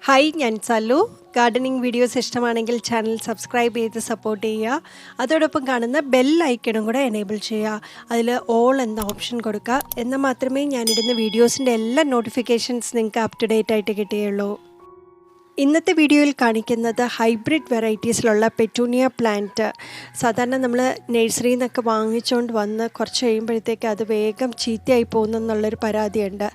Hi, ഞാൻ Salu. Gardening videos ഇഷ്ടമാണെങ്കിൽ channel subscribe ചെയ്ത് സപ്പോർട്ട് ചെയ്യുക. അതോടൊപ്പം കാണുന്ന ബെൽ ഐക്കണും കൂടെ എനേബിൾ ചെയ്യുക. അതിൽ ഓൾ എന്ന ഓപ്ഷൻ കൊടുക്കുക. എന്നാൽ മാത്രമേ ഞാനിടുന്ന വീഡിയോസിൻ്റെ എല്ലാ നോട്ടിഫിക്കേഷൻസ് നിങ്ങൾക്ക് അപ് ടു ഡേറ്റ് ആയിട്ട് കിട്ടുകയുള്ളൂ. ഇന്നത്തെ വീഡിയോയിൽ കാണിക്കുന്നത് ഹൈബ്രിഡ് വെറൈറ്റീസിലുള്ള പെറ്റൂണിയ പ്ലാന്റ്. സാധാരണ നമ്മൾ നഴ്സറിയിൽ നിന്നൊക്കെ വാങ്ങിച്ചുകൊണ്ട് വന്ന് കുറച്ച് കഴിയുമ്പോഴത്തേക്ക് അത് വേഗം ചീത്തയായി പോകുന്നെന്നുള്ളൊരു പരാതിയുണ്ട്.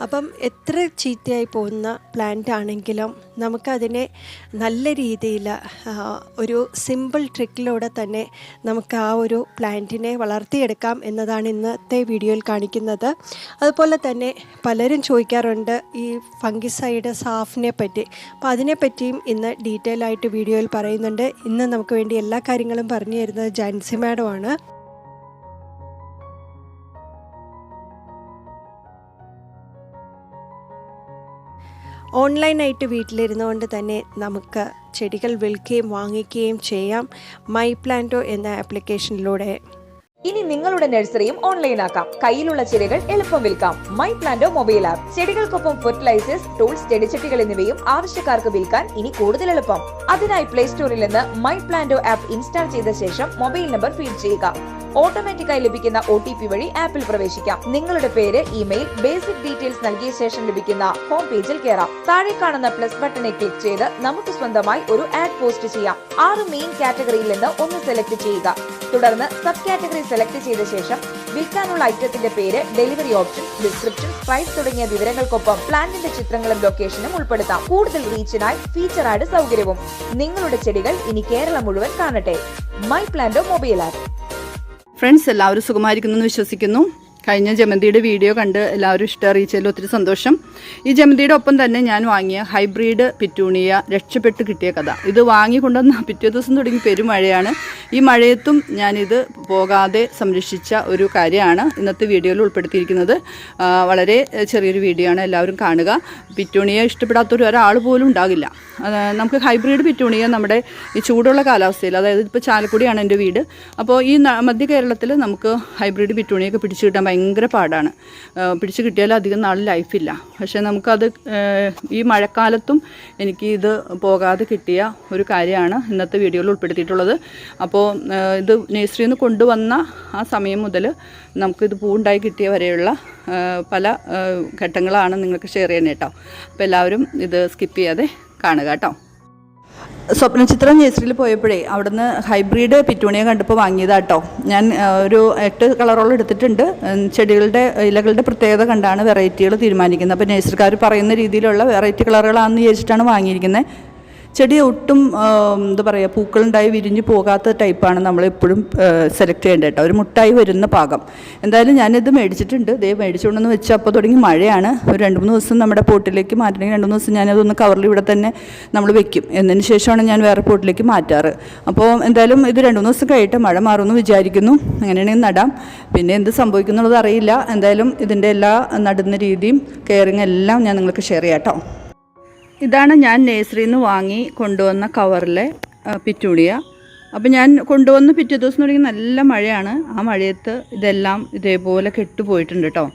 അപ്പം എത്ര ചീത്തയായി പോകുന്ന പ്ലാന്റ് ആണെങ്കിലും നമുക്കതിനെ നല്ല രീതിയിൽ ഒരു സിമ്പിൾ ട്രിക്കിലൂടെ തന്നെ നമുക്ക് ആ ഒരു പ്ലാന്റിനെ വളർത്തിയെടുക്കാം എന്നതാണ് ഇന്നത്തെ വീഡിയോയിൽ കാണിക്കുന്നത്. അതുപോലെ തന്നെ പലരും ചോദിക്കാറുണ്ട് ഈ ഫംഗിസൈഡ് സാഫിനെ പറ്റി. അപ്പോൾ അതിനെപ്പറ്റിയും ഇന്ന് ഡീറ്റെയിൽ ആയിട്ട് വീഡിയോയിൽ പറയുന്നുണ്ട്. ഇന്ന് നമുക്ക് വേണ്ടി എല്ലാ കാര്യങ്ങളും പറഞ്ഞു തരുന്നത് ജാൻസി മാഡമാണ്. ഓൺലൈനായിട്ട് വീട്ടിലിരുന്നുകൊണ്ട് തന്നെ നമുക്ക് ചെടികൾ വിൽക്കുകയും വാങ്ങിക്കുകയും ചെയ്യാം മൈ പ്ലാന്റോ എന്ന ആപ്ലിക്കേഷനിലൂടെ. ഇനി നിങ്ങളുടെ നഴ്സറിയും ഓൺലൈൻ ആക്കാം. കയ്യിലുള്ള ചെടികൾ എളുപ്പം വിൽക്കാം. My Planto mobile app. ചെടികൾക്കൊപ്പം ഫെർട്ടിലൈസേഴ്സ്, ടൂൾസ്, ചെടിച്ചട്ടികൾ എന്നിവയും ആവശ്യക്കാർക്ക് വിൽക്കാൻ ഇനി കൂടുതൽ എളുപ്പം. അതിനായി പ്ലേ സ്റ്റോറിൽ നിന്ന് മൈ പ്ലാന്റോ ആപ്പ് ഇൻസ്റ്റാൾ ചെയ്ത ശേഷം മൊബൈൽ നമ്പർ ഫീഡ് ചെയ്യുക. ഓട്ടോമാറ്റിക്കായി ലഭിക്കുന്ന OTP വഴി ആപ്പിൽ പ്രവേശിക്കാം. നിങ്ങളുടെ പേര്, ഇമെയിൽ, ബേസിക് ഡീറ്റെയിൽസ് നൽകിയ ശേഷം ലഭിക്കുന്ന ഹോം പേജിൽ കയറാം. താഴെ കാണുന്ന പ്ലസ് ബട്ടണിൽ ക്ലിക്ക് ചെയ്ത് നമുക്ക് സ്വന്തമായി ഒരു ആഡ് പോസ്റ്റ് ചെയ്യാം. 6 മെയിൻ കാറ്റഗറിയിൽ നിന്ന് ഒന്ന് സെലക്ട് ചെയ്യുക. തുടർന്ന് സബ് കാറ്റഗറി സെലക്ട് ചെയ്ത ശേഷം വിൽക്കാനുള്ള ഐറ്റത്തിന്റെ പേര്, ഡെലിവറി ഓപ്ഷൻ, ഡിസ്ക്രിപ്ഷൻ, പ്രൈസ് തുടങ്ങിയ വിവരങ്ങൾക്കൊപ്പം പ്ലാന്റിന്റെ ചിത്രങ്ങളും ലൊക്കേഷനും ഉൾപ്പെടുത്താം. കൂടുതൽ റീച്ചിനായി ഫീച്ചർ ആഡ് സൗകര്യവും. നിങ്ങളുടെ ചെടികൾ ഇനി കേരളം മുഴുവൻ കാണട്ടെ. My Planto mobile app. Friends, എല്ലാവരും സുഖമായിരിക്കുന്നു എന്ന് വിശ്വസിക്കുന്നു. കഴിഞ്ഞ ജമന്തിയുടെ വീഡിയോ കണ്ട് എല്ലാവരും ഇഷ്ടം അറിയിച്ചതിൽ ഒത്തിരി സന്തോഷം. ഈ ജമന്തിയുടെ ഒപ്പം തന്നെ ഞാൻ വാങ്ങിയ ഹൈബ്രിഡ് പിറ്റൂണിയ രക്ഷപ്പെട്ട് കിട്ടിയ കഥ. ഇത് വാങ്ങിക്കൊണ്ടുവന്ന പിറ്റേ ദിവസം തുടങ്ങി പെരുമഴയാണ്. ഈ മഴയത്തും ഞാനിത് പോകാതെ സംരക്ഷിച്ച ഒരു കാര്യമാണ് ഇന്നത്തെ വീഡിയോയിൽ ഉൾപ്പെടുത്തിയിരിക്കുന്നത്. വളരെ ചെറിയൊരു വീഡിയോ ആണ്, എല്ലാവരും കാണുക. പിറ്റൂണിയ ഇഷ്ടപ്പെടാത്തൊരു ഒരാൾ പോലും ഉണ്ടാകില്ല. നമുക്ക് ഹൈബ്രിഡ് പിറ്റൂണിയ നമ്മുടെ ഈ ചൂടുള്ള കാലാവസ്ഥയിൽ, അതായത് ഇപ്പോൾ ചാലക്കുടിയാണ് എൻ്റെ വീട്. അപ്പോൾ ഈ മധ്യ കേരളത്തിൽ നമുക്ക് ഹൈബ്രിഡ് പിറ്റൂണിയൊക്കെ പിടിച്ചു കിട്ടാൻ ഭയങ്കര പാടാണ്. പിടിച്ചു കിട്ടിയാൽ അധികം നാൾ ലൈഫില്ല. പക്ഷേ നമുക്കത് ഈ മഴക്കാലത്തും എനിക്ക് ഇത് പോകാതെ കിട്ടിയ ഒരു കാര്യമാണ് ഇന്നത്തെ വീഡിയോയിൽ ഉൾപ്പെടുത്തിയിട്ടുള്ളത്. അപ്പോൾ ഇത് നഴ്സറിയിൽ നിന്ന് കൊണ്ടുവന്ന ആ സമയം മുതൽ നമുക്കിത് പൂവുണ്ടായി കിട്ടിയ വരെയുള്ള പല ഘട്ടങ്ങളാണ് നിങ്ങൾക്ക് ഷെയർ ചെയ്യുന്നത് കേട്ടോ. അപ്പോൾ എല്ലാവരും ഇത് സ്കിപ്പ് ചെയ്യാതെ കാണുക കേട്ടോ. സ്വപ്നചിത്രം നഴ്സറിയിൽ പോയപ്പോഴേ അവിടുന്ന് ഹൈബ്രിഡ് പിറ്റൂണിയ കണ്ടപ്പോൾ വാങ്ങിയതാട്ടോ. ഞാൻ ഒരു 8 കളറോളം എടുത്തിട്ടുണ്ട്. ചെടികളുടെ ഇലകളുടെ പ്രത്യേകത കണ്ടാണ് വെറൈറ്റികൾ തീരുമാനിക്കുന്നത്. അപ്പോൾ നഴ്സറിക്കാർ പറയുന്ന രീതിയിലുള്ള വെറൈറ്റി കളറുകളാണെന്ന് വിചാരിച്ചിട്ടാണ് വാങ്ങിയിരിക്കുന്നത്. ചെടി ഒട്ടും എന്താ പറയുക, പൂക്കളുണ്ടായി വിരിഞ്ഞ് പോകാത്ത ടൈപ്പാണ് നമ്മളെപ്പോഴും സെലക്ട് ചെയ്യേണ്ടത് കേട്ടോ. ഒരു മുട്ടായി വരുന്ന പാകം. എന്തായാലും ഞാനിത് മേടിച്ചിട്ടുണ്ട്. ഇതേ മേടിച്ചുകൊണ്ടെന്ന് വെച്ചാൽ അപ്പോൾ തുടങ്ങി മഴയാണ്. ഒരു 2-3 ദിവസം നമ്മുടെ പോട്ടിലേക്ക് മാറ്റണമെങ്കിൽ 2-3 ദിവസം ഞാനതൊന്ന് കവറിൽ ഇവിടെ തന്നെ നമ്മൾ വെക്കും. എന്നതിന് ശേഷമാണ് ഞാൻ വേറെ പോട്ടിലേക്ക് മാറ്റാറ്. അപ്പോൾ എന്തായാലും ഇത് 2-3 ദിവസം കഴിഞ്ഞിട്ട് മഴ മാറുമെന്ന് വിചാരിക്കുന്നു. അങ്ങനെയാണെങ്കിൽ നടാം. പിന്നെ എന്ത് സംഭവിക്കുന്നുള്ളത് അറിയില്ല. എന്തായാലും ഇതിൻ്റെ എല്ലാ നടുന്ന രീതിയും കെയറിങ് എല്ലാം ഞാൻ നിങ്ങൾക്ക് ഷെയർ ചെയ്യാം കേട്ടോ. ഇതാണ് ഞാൻ നഴ്സറിയിൽ നിന്ന് വാങ്ങി കൊണ്ടുവന്ന കവറിലെ പിറ്റൂണിയ. അപ്പോൾ ഞാൻ കൊണ്ടുവന്ന് പിറ്റേ ദിവസം തുടങ്ങി നല്ല മഴയാണ്. ആ മഴയത്ത് ഇതെല്ലാം ഇതേപോലെ കെട്ടുപോയിട്ടുണ്ട് കേട്ടോ.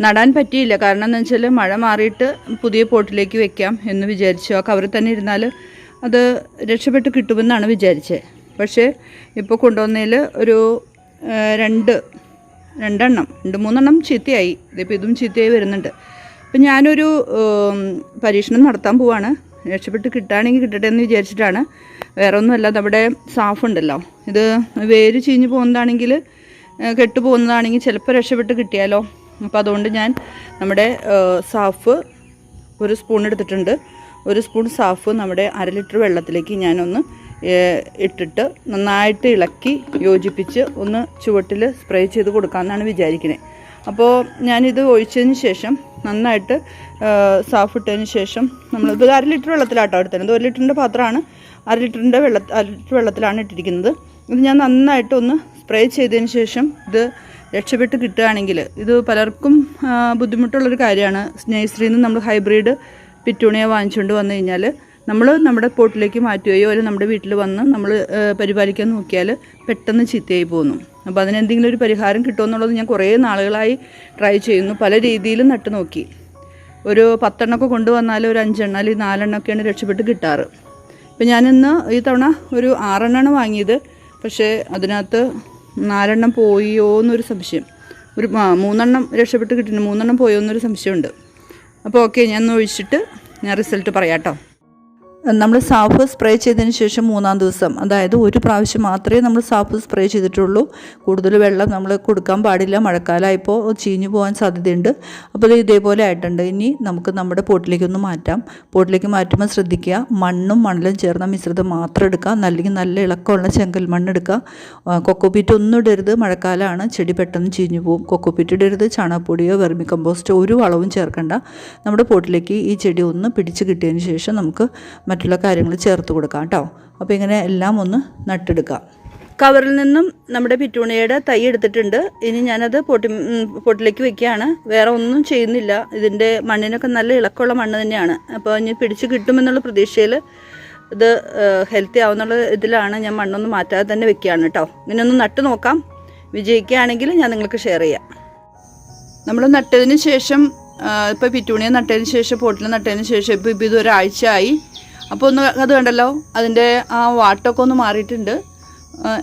നടാൻ പറ്റിയില്ല. കാരണം എന്താ വെച്ചാൽ മഴ മാറിയിട്ട് പുതിയ പോട്ടിലേക്ക് വെക്കാം എന്ന് വിചാരിച്ചു. ആ കവറിൽ തന്നെ ഇരുന്നാൽ അത് രക്ഷപ്പെട്ട് കിട്ടുമെന്നാണ് വിചാരിച്ചത്. പക്ഷേ ഇപ്പോൾ കൊണ്ടുവന്നതിൽ ഒരു 2-3 ചീത്തയായി. ഇതിപ്പോൾ ഇതും ചീത്തയായി വരുന്നുണ്ട്. അപ്പം ഞാനൊരു പരീക്ഷണം നടത്താൻ പോവാണ്. രക്ഷപ്പെട്ട് കിട്ടുകയാണെങ്കിൽ കിട്ടട്ടെ എന്ന് വിചാരിച്ചിട്ടാണ്. വേറെ ഒന്നുമല്ല, നമ്മുടെ സാഫ് ഉണ്ടല്ലോ, ഇത് വേര് ചീഞ്ഞ് പോകുന്നതാണെങ്കിൽ, കെട്ടു പോകുന്നതാണെങ്കിൽ ചിലപ്പോൾ രക്ഷപ്പെട്ട് കിട്ടിയാലോ. അപ്പോൾ അതുകൊണ്ട് ഞാൻ നമ്മുടെ സാഫ് 1 സ്പൂൺ എടുത്തിട്ടുണ്ട്. 1 സ്പൂൺ സാഫ് നമ്മുടെ 1/2 ലിറ്റർ വെള്ളത്തിലേക്ക് ഞാനൊന്ന് ഇട്ടിട്ട് നന്നായിട്ട് ഇളക്കി യോജിപ്പിച്ച് ഒന്ന് ചുവട്ടിൽ സ്പ്രേ ചെയ്ത് കൊടുക്കാമെന്നാണ് വിചാരിക്കുന്നത്. അപ്പോൾ ഞാനിത് ഒഴിച്ചതിന് ശേഷം നന്നായിട്ട് സാഫ് ഇട്ടതിന് ശേഷം നമ്മളിത് 1/2 ലിറ്റർ വെള്ളത്തിലാട്ടോ എടുത്തത്. 1 ലിറ്ററിൻ്റെ പാത്രമാണ്. 1/2 ലിറ്റർ വെള്ളത്തിലാണ് ഇട്ടിരിക്കുന്നത്. ഇത് ഞാൻ നന്നായിട്ട് ഒന്ന് സ്പ്രേ ചെയ്തതിന് ശേഷം ഇത് രക്ഷപ്പെട്ട് കിട്ടുകയാണെങ്കിൽ, ഇത് പലർക്കും ബുദ്ധിമുട്ടുള്ളൊരു കാര്യമാണ്. നഴ്സറിയിൽ നിന്ന് നമ്മൾ ഹൈബ്രിഡ് പിറ്റൂണിയ വാങ്ങിച്ചുകൊണ്ട് വന്നു കഴിഞ്ഞാൽ നമ്മൾ നമ്മുടെ പോട്ടിലേക്ക് മാറ്റുകയോ അല്ലെങ്കിൽ നമ്മുടെ വീട്ടിൽ വന്ന് നമ്മൾ പരിപാലിക്കാൻ നോക്കിയാൽ പെട്ടെന്ന് ചീത്തയായി പോകുന്നു. അപ്പോൾ അതിനെന്തെങ്കിലും ഒരു പരിഹാരം കിട്ടുമെന്നുള്ളത് ഞാൻ കുറേ നാളുകളായി ട്രൈ ചെയ്യുന്നു. പല രീതിയിലും നട്ട് നോക്കി. ഒരു 10 എണ്ണമൊക്കെ കൊണ്ടുവന്നാൽ ഒരു 5 എണ്ണം അല്ലെങ്കിൽ 4 എണ്ണമൊക്കെയാണ് രക്ഷപ്പെട്ട് കിട്ടാറ്. ഇപ്പം ഞാനിന്ന് ഈ തവണ ഒരു 6 എണ്ണമാണ് വാങ്ങിയത്. പക്ഷേ അതിനകത്ത് 4 എണ്ണം പോയോ എന്നൊരു സംശയം. ഒരു 3 എണ്ണം രക്ഷപ്പെട്ട് കിട്ടുന്നു, 3 എണ്ണം പോയോ എന്നൊരു സംശയമുണ്ട്. അപ്പോൾ ഓക്കെ, ഞാൻ ഒന്ന് ഒഴിച്ചിട്ട് ഞാൻ റിസൾട്ട് പറയാം കേട്ടോ. നമ്മൾ സാഫ് സ്പ്രേ ചെയ്തതിന് ശേഷം 3-ാം ദിവസം, അതായത് ഒരു പ്രാവശ്യം മാത്രമേ നമ്മൾ സാഫ് സ്പ്രേ ചെയ്തിട്ടുള്ളൂ. കൂടുതൽ വെള്ളം നമ്മൾ കൊടുക്കാൻ പാടില്ല, മഴക്കാലമായപ്പോൾ ചീഞ്ഞു പോകാൻ സാധ്യതയുണ്ട്. അപ്പോൾ ഇതേപോലെ ആയിട്ടുണ്ട്. ഇനി നമുക്ക് നമ്മുടെ പോട്ടിലേക്കൊന്ന് മാറ്റാം. പോട്ടിലേക്ക് മാറ്റുമ്പോൾ ശ്രദ്ധിക്കുക, മണ്ണും മണലും ചേർന്ന മിശ്രിതം മാത്രം എടുക്കുക, അല്ലെങ്കിൽ നല്ല ഇളക്കമുള്ള ചെങ്കൽ മണ്ണ് എടുക്കുക. കൊക്കോപ്പീറ്റ് ഒന്നും ഇടരുത്, മഴക്കാലമാണ്, ചെടി പെട്ടെന്ന് ചീഞ്ഞു പോകും. കൊക്കോപ്പീറ്റ് ഇടരുത്, ചാണകപ്പൊടിയോ വെർമി കമ്പോസ്റ്റോ ഒരു വളവും ചേർക്കണ്ട. നമ്മുടെ പോട്ടിലേക്ക് ഈ ചെടി ഒന്ന് പിടിച്ച് കിട്ടിയതിന് ശേഷം നമുക്ക് മറ്റുള്ള കാര്യങ്ങൾ ചേർത്ത് കൊടുക്കാം കേട്ടോ. അപ്പോൾ ഇങ്ങനെ എല്ലാം നട്ടെടുക്കാം. കവറിൽ നിന്നും നമ്മുടെ പിറ്റൂണിയയുടെ തൈ എടുത്തിട്ടുണ്ട്. ഇനി ഞാനത് പോട്ടിലേക്ക് വെക്കുകയാണ്. വേറെ ഒന്നും ചെയ്യുന്നില്ല. ഇതിൻ്റെ മണ്ണിനൊക്കെ നല്ല ഇളക്കമുള്ള മണ്ണ് തന്നെയാണ്. അപ്പോൾ ഇനി പിടിച്ച് കിട്ടുമെന്നുള്ള പ്രതീക്ഷയിൽ ഇത് ഹെൽത്തി ആവുന്നുള്ള ഇതിലാണ് ഞാൻ മണ്ണൊന്നും മാറ്റാതെ തന്നെ വെക്കുകയാണ് കേട്ടോ. ഇങ്ങനെ ഒന്ന് നട്ട് നോക്കാം. വിജയിക്കുകയാണെങ്കിൽ ഞാൻ നിങ്ങൾക്ക് ഷെയർ ചെയ്യാം. നമ്മൾ നട്ടതിന് ശേഷം, ഇപ്പോൾ പിറ്റൂണിയ നട്ടതിന് ശേഷം, പോട്ടിൽ നട്ടതിന് ശേഷം ഇപ്പോൾ ഇത് ഒരാഴ്ചയായി. അപ്പോൾ അത് കണ്ടല്ലോ, അതിൻ്റെ ആ വാട്ടൊക്കെ ഒന്ന് മാറിയിട്ടുണ്ട്.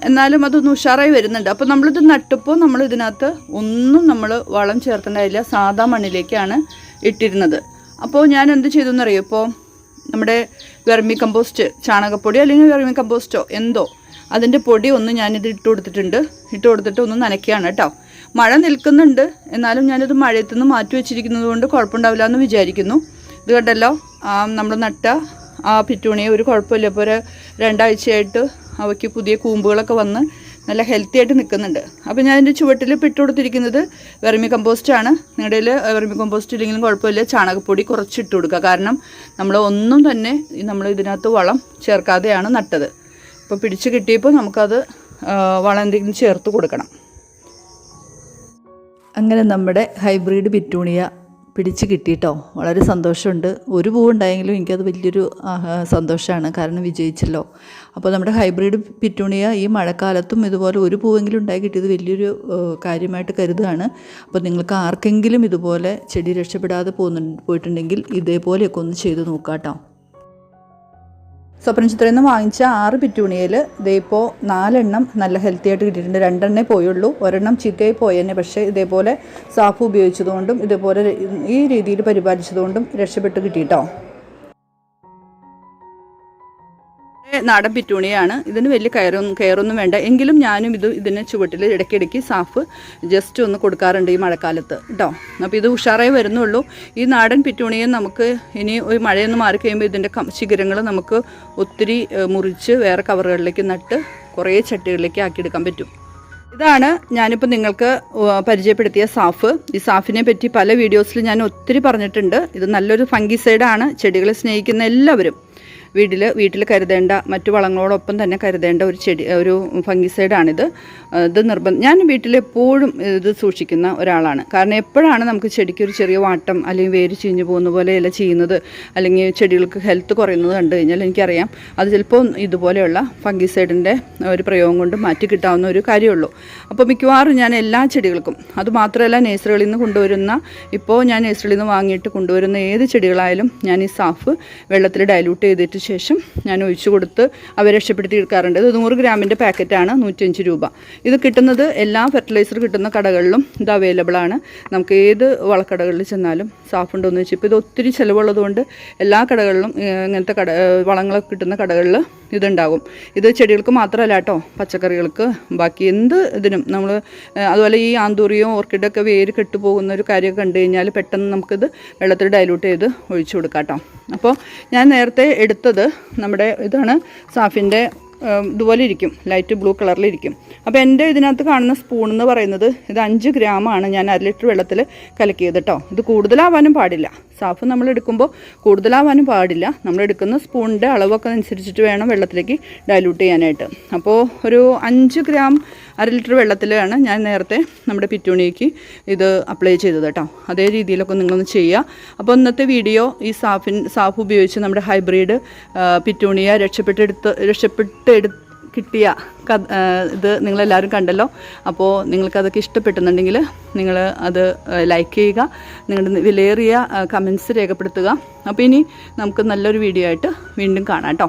എന്നാലും അതൊന്ന് ഉഷാറായി വരുന്നുണ്ട്. അപ്പോൾ നമ്മളിത് നട്ടപ്പോൾ നമ്മൾ ഇതിനകത്ത് ഒന്നും നമ്മൾ വളം ചേർക്കേണ്ടതില്ല, സാധാ മണ്ണിലേക്കാണ് ഇട്ടിരുന്നത്. അപ്പോൾ ഞാൻ എന്ത് ചെയ്തു എന്നറിയോ, ഇപ്പോൾ നമ്മുടെ വെർമി കമ്പോസ്റ്റ്, ചാണകപ്പൊടി അല്ലെങ്കിൽ വെർമി കമ്പോസ്റ്റോ എന്തോ അതിൻ്റെ പൊടി ഒന്ന് ഞാനിത് ഇട്ട് കൊടുത്തിട്ട് ഒന്ന് നനയ്ക്കുകയാണ് കേട്ടോ. മഴ നിൽക്കുന്നുണ്ട്, എന്നാലും ഞാനിത് മഴയത്തുനിന്ന് മാറ്റി വെച്ചിരിക്കുന്നത് കൊണ്ട് കുഴപ്പമുണ്ടാവില്ല എന്ന് വിചാരിക്കുന്നു. ഇത് കണ്ടല്ലോ, നമ്മൾ നട്ട ആ പിറ്റൂണിയ ഒരു കുഴപ്പമില്ല. ഇപ്പോൾ ഒരു 2 ആഴ്ചയായിട്ട് അവയ്ക്ക് പുതിയ കൂമ്പുകളൊക്കെ വന്ന് നല്ല ഹെൽത്തി ആയിട്ട് നിൽക്കുന്നുണ്ട്. അപ്പോൾ ഞാൻ അതിൻ്റെ ചുവട്ടിൽ ഇട്ട് കൊടുത്തിരിക്കുന്നത് വെർമി കമ്പോസ്റ്റാണ്. നിങ്ങളുടെ കയ്യിൽ വെർമി കമ്പോസ്റ്റ് ഇല്ലെങ്കിലും കുഴപ്പമില്ല, ചാണകപ്പൊടി കുറച്ച് ഇട്ട് കൊടുക്കുക. കാരണം നമ്മൾ ഒന്നും തന്നെ നമ്മൾ ഇതിനകത്ത് വളം ചേർക്കാതെയാണ് നട്ടത്. ഇപ്പോൾ പിടിച്ച് കിട്ടിയപ്പോൾ നമുക്കത് വളം എന്തെങ്കിലും ചേർത്ത് കൊടുക്കണം. അങ്ങനെ നമ്മുടെ ഹൈബ്രിഡ് പിറ്റൂണിയ പിടിച്ച് കിട്ടിയിട്ടോ, വളരെ സന്തോഷമുണ്ട്. ഒരു പൂവുണ്ടായെങ്കിലും എനിക്കത് വലിയൊരു സന്തോഷമാണ്, കാരണം വിജയിച്ചല്ലോ. അപ്പോൾ നമ്മുടെ ഹൈബ്രിഡ് പിറ്റൂണിയ ഈ മഴക്കാലത്തും ഇതുപോലെ ഒരു പൂവെങ്കിലും ഉണ്ടായി കിട്ടിയത് വലിയൊരു കാര്യമായിട്ട് കരുതുകയാണ്. അപ്പോൾ നിങ്ങൾക്ക് ആർക്കെങ്കിലും ഇതുപോലെ ചെടി രക്ഷപ്പെടാതെ പോയിട്ടുണ്ടെങ്കിൽ ഇതേപോലെയൊക്കെ ഒന്ന് ചെയ്ത് നോക്കാം കേട്ടോ. സ്വപ്ന ചിത്രയിൽ നിന്ന് വാങ്ങിച്ച 6 പിറ്റൂണിയയിൽ ഇപ്പോൾ 4 എണ്ണം നല്ല ഹെൽത്തി ആയിട്ട് കിട്ടിയിട്ടുണ്ട്. 2 എണ്ണേ പോയുള്ളൂ, 1 എണ്ണം ചീത്തയായി പോയെന്നെ. പക്ഷേ ഇതേപോലെ സാഫ് ഉപയോഗിച്ചതുകൊണ്ടും ഇതേപോലെ ഈ രീതിയിൽ പരിപാലിച്ചതുകൊണ്ടും രക്ഷപ്പെട്ട് കിട്ടിയിട്ടോ. നാടൻ പിറ്റൂണിയാണ്. ഇതിന് വലിയ കെയറൊന്നും വേണ്ട. എങ്കിലും ഞാനും ഇതിന് ചുവട്ടിൽ ഇടയ്ക്കിടയ്ക്ക് സാഫ് ജസ്റ്റ് ഒന്ന് കൊടുക്കാറുണ്ട് ഈ മഴക്കാലത്ത് കേട്ടോ. അപ്പോൾ ഇത് ഉഷാറായി വരുന്നുള്ളൂ. ഈ നാടൻ പിറ്റൂണിയെ നമുക്ക് ഇനി ഒരു മഴയൊന്ന് മാറി കഴിയുമ്പോൾ ഇതിൻ്റെ ശിഖരങ്ങൾ നമുക്ക് ഒത്തിരി മുറിച്ച് വേറെ കവറുകളിലേക്ക് നട്ട് കുറേ ചട്ടികളിലേക്ക് ആക്കിയെടുക്കാൻ പറ്റും. ഇതാണ് ഞാനിപ്പോൾ നിങ്ങൾക്ക് പരിചയപ്പെടുത്തിയ സാഫ്. ഈ സാഫിനെ പറ്റി പല വീഡിയോസിൽ ഞാൻ ഒത്തിരി പറഞ്ഞിട്ടുണ്ട്. ഇത് നല്ലൊരു ഫംഗിസൈഡാണ്. ചെടികളെ സ്നേഹിക്കുന്ന എല്ലാവരും വീട്ടിൽ കരുതേണ്ട, മറ്റു വളങ്ങളോടൊപ്പം തന്നെ കരുതേണ്ട ഒരു ഫംഗിസൈഡാണിത്. ഇത് ഞാൻ വീട്ടിലെപ്പോഴും ഇത് സൂക്ഷിക്കുന്ന ഒരാളാണ്. കാരണം എപ്പോഴാണ് നമുക്ക് ചെടിക്ക് ഒരു ചെറിയ വാട്ടം അല്ലെങ്കിൽ വേര് ചീഞ്ഞു പോകുന്ന പോലെയല്ല ചെയ്യുന്നത്, അല്ലെങ്കിൽ ചെടികൾക്ക് ഹെൽത്ത് കുറയുന്നത് കണ്ടു കഴിഞ്ഞാൽ എനിക്കറിയാം അത് ചിലപ്പോൾ ഇതുപോലെയുള്ള ഫംഗിസൈഡിൻ്റെ ഒരു പ്രയോഗം കൊണ്ട് മാറ്റി കിട്ടാവുന്ന ഒരു കാര്യമുള്ളൂ. അപ്പോൾ മിക്കവാറും ഞാൻ എല്ലാ ചെടികൾക്കും, അതുമാത്രമല്ല നേഴ്സറികളിൽ നിന്ന് കൊണ്ടുവരുന്ന, ഇപ്പോൾ ഞാൻ നേഴ്സറിയിൽ നിന്ന് വാങ്ങിയിട്ട് കൊണ്ടുവരുന്ന ഏത് ചെടികളായാലും ഞാൻ ഈ സാഫ് വെള്ളത്തിൽ ഡൈലൂട്ട് ചെയ്തിട്ട് ശേഷം ഞാൻ ഒഴിച്ചു കൊടുത്ത് അവരെ രക്ഷപ്പെടുത്തി എടുക്കാറുണ്ട്. ഇത് 100 ഗ്രാമിൻ്റെ പാക്കറ്റാണ്, 105 രൂപ. ഇത് കിട്ടുന്നത് എല്ലാ ഫെർട്ടിലൈസർ കിട്ടുന്ന കടകളിലും ഇത് അവൈലബിൾ ആണ്. നമുക്ക് ഏത് വളക്കടകളിൽ ചെന്നാലും സാഫ് ഉണ്ടോയെന്ന് വെച്ചാൽ ഇപ്പോൾ ഇത് ഒത്തിരി ചിലവുള്ളതുകൊണ്ട് എല്ലാ കടകളിലും ഇങ്ങനത്തെ വളങ്ങളൊക്കെ കിട്ടുന്ന കടകളിൽ ഇതുണ്ടാകും. ഇത് ചെടികൾക്ക് മാത്രമല്ല കേട്ടോ, പച്ചക്കറികൾക്ക്, ബാക്കി എന്ത് ഇതിനും നമ്മൾ അതുപോലെ ഈ ആന്തൂറിയോ ഓർക്കിഡൊക്കെ വേര് കെട്ടുപോകുന്ന ഒരു കാര്യമൊക്കെ കണ്ടു കഴിഞ്ഞാൽ പെട്ടെന്ന് നമുക്കിത് വെള്ളത്തിൽ ഡൈലൂട്ട് ചെയ്ത് ഒഴിച്ചു കൊടുക്കാം കേട്ടോ. അപ്പോൾ ഞാൻ നേരത്തെ എടുത്തത് നമ്മുടെ ഇതാണ് സാഫിൻ്റെ, ഇതുപോലെ ഇരിക്കും, ലൈറ്റ് ബ്ലൂ കളറിലിരിക്കും. അപ്പോൾ എൻ്റെ ഇതിനകത്ത് കാണുന്ന സ്പൂൺ എന്ന് പറയുന്നത് ഇത് 5 ഗ്രാമാണ് ഞാൻ 1 ലിറ്റർ വെള്ളത്തിൽ കലക്കിയത് കേട്ടോ. ഇത് കൂടുതലാവാനും പാടില്ല. സാഫ് നമ്മൾ എടുക്കുമ്പോൾ കൂടുതലാവാനും പാടില്ല. നമ്മൾ എടുക്കുന്ന സ്പൂണിൻ്റെ അളവൊക്കെ അനുസരിച്ചിട്ട് വേണം വെള്ളത്തിലേക്ക് ഡൈലൂട്ട് ചെയ്യാനായിട്ട്. അപ്പോൾ ഒരു 5 ഗ്രാം 1 ലിറ്റർ വെള്ളത്തിലാണ് ഞാൻ നേരത്തെ നമ്മുടെ പിറ്റൂണിയയ്ക്ക് ഇത് അപ്ലൈ ചെയ്തത് കേട്ടോ. അതേ രീതിയിലൊക്കെ നിങ്ങളൊന്ന് ചെയ്യുക. അപ്പോൾ ഇന്നത്തെ വീഡിയോ ഈ സാഫ് ഉപയോഗിച്ച് നമ്മുടെ ഹൈബ്രിഡ് പിറ്റൂണിയ കിട്ടിയ ഇത് നിങ്ങളെല്ലാവരും കണ്ടല്ലോ. അപ്പോൾ നിങ്ങൾക്കതൊക്കെ ഇഷ്ടപ്പെട്ടുന്നുണ്ടെങ്കിൽ നിങ്ങൾ അത് ലൈക്ക് ചെയ്യുക, നിങ്ങളുടെ വിലയേറിയ കമൻസ് രേഖപ്പെടുത്തുക. അപ്പോൾ ഇനി നമുക്ക് നല്ലൊരു വീഡിയോ ആയിട്ട് വീണ്ടും കാണാം കേട്ടോ.